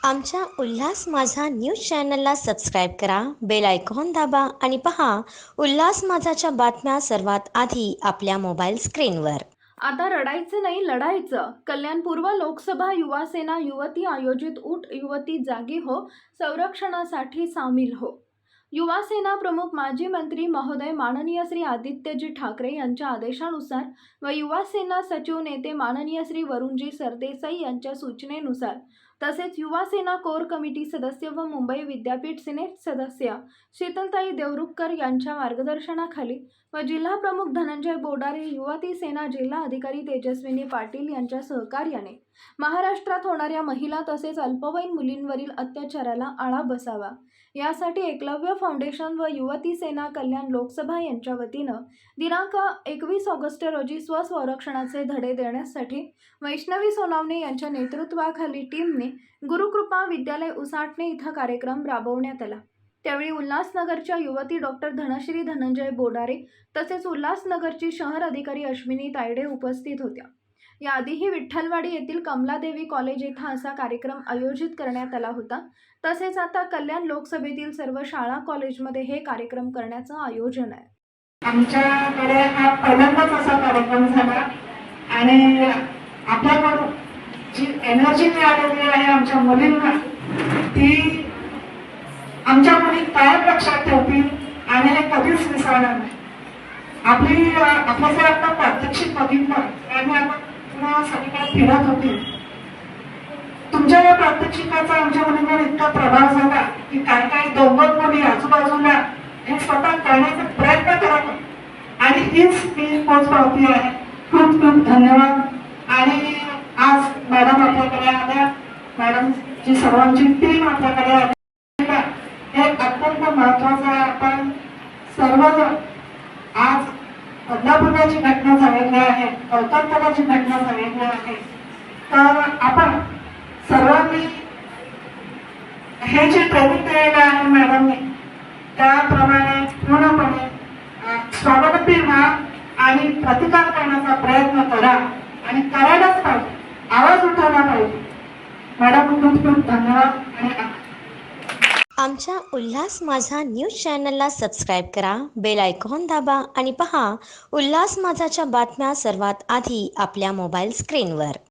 आमच्या उल्हास माझा न्यूज चॅनलला सबस्क्राईब करा, बेल आयकॉन दाबा आणि पहा उल्हास माझाच्या बातम्या सर्वात आधी आपल्या मोबाईल स्क्रीनवर। आता रडायचं नाही, लढायचं। कल्याण पूर्व लोकसभा युवा सेना युवती आयोजित उठ युवती जागी हो, संरक्षणासाठी सामील हो। युवा सेना प्रमुख माजी मंत्री महोदय माननीय श्री आदित्यजी ठाकरे यांच्या आदेशानुसार व युवा सेना सचिव नेते माननीय श्री वरुणजी सरदेसाई यांच्या सूचनेनुसार तसेच युवा सेना कोर कमिटी सदस्य व मुंबई विद्यापीठ सिनेट सदस्य शीतलताई देवरुखकर यांच्या मार्गदर्शनाखाली व जिल्हा प्रमुख धनंजय बोडारे, युवती सेना जिल्हा अधिकारी तेजस्विनी पाटील यांच्या सहकार्याने महाराष्ट्रात होणाऱ्या महिला तसेच अल्पवयीन मुलींवरील अत्याचाराला आळा बसावा यासाठी एकलव्य फाउंडेशन व युवती सेना कल्याण लोकसभा यांच्या वतीनं दिनांक 21 ऑगस्ट रोजी स्वसंरक्षणाचे धडे देण्यासाठी वैष्णवी सोनावणे यांच्या नेतृत्वाखाली टीमने गुरुकृपा विद्यालय उसाटणे इथं कार्यक्रम राबवण्यात आला। त्यावेळी उल्हासनगरच्या युवती डॉक्टर धनश्री धनंजय बोडारे तसेच उल्हासनगरची शहर अधिकारी अश्विनी तायडे उपस्थित होत्या। याआधीही विठ्ठलवाडी येथील कमलादेवी कॉलेज येथे असा कार्यक्रम आयोजित करण्यात आला होता। तसेच आता कल्याण लोकसभेतील सर्व शाळा कॉलेजमध्ये हे कार्यक्रम करण्याचं आयोजन आहे। आमच्याकडे हा पहिल्यांदाच असा कार्यक्रम झाला आणि आपल्याकडून जी एनर्जी मिळालेली आहे आमच्या मुलींना ती आमच्या मुली कायम लक्षात ठेवतील आणि हे कधीच विसरणार नाही। आपलं जर आता प्रात्यक्षिक बघितलं आणि आपण पुन्हा सगळीकडे फिरत होती, तुमच्या या प्रात्यक्षिकाचा आमच्या मुलींवर इतका प्रभाव झाला की काही काही दोन मुली आजूबाजूला हे स्वतः करण्याचा प्रयत्न करत आणि हीच मी पोचपावती आहे। खूप खूप धन्यवाद। आणि आज मॅडम आपल्याकडे आल्या, मॅडमची सर्वांची टीम आपल्याकडे आली, हे अत्यंत महत्वाचं आहे। आपण सर्वजण आज बदलापूरची घटना झालेली आहे, कलकत्त्याची घटना झालेली आहे, तर आपण सर्वांनी हे जे ट्रेनिंग दिलेलं आहे मॅडमने त्याप्रमाणे पूर्णपणे स्वावलंबी व्हा आणि प्रतिकार करण्याचा प्रयत्न करा आणि करायलाच पाहिजे, आवाज उठवला पाहिजे। मॅडम खूप खूप धन्यवाद आणि आमच्या उल्हास माझा न्यूज चॅनलला सबस्क्राईब करा, बेल आयकॉन दाबा आणि पहा उल्हास माझाच्या बातम्या सर्वात आधी आपल्या मोबाईल स्क्रीनवर।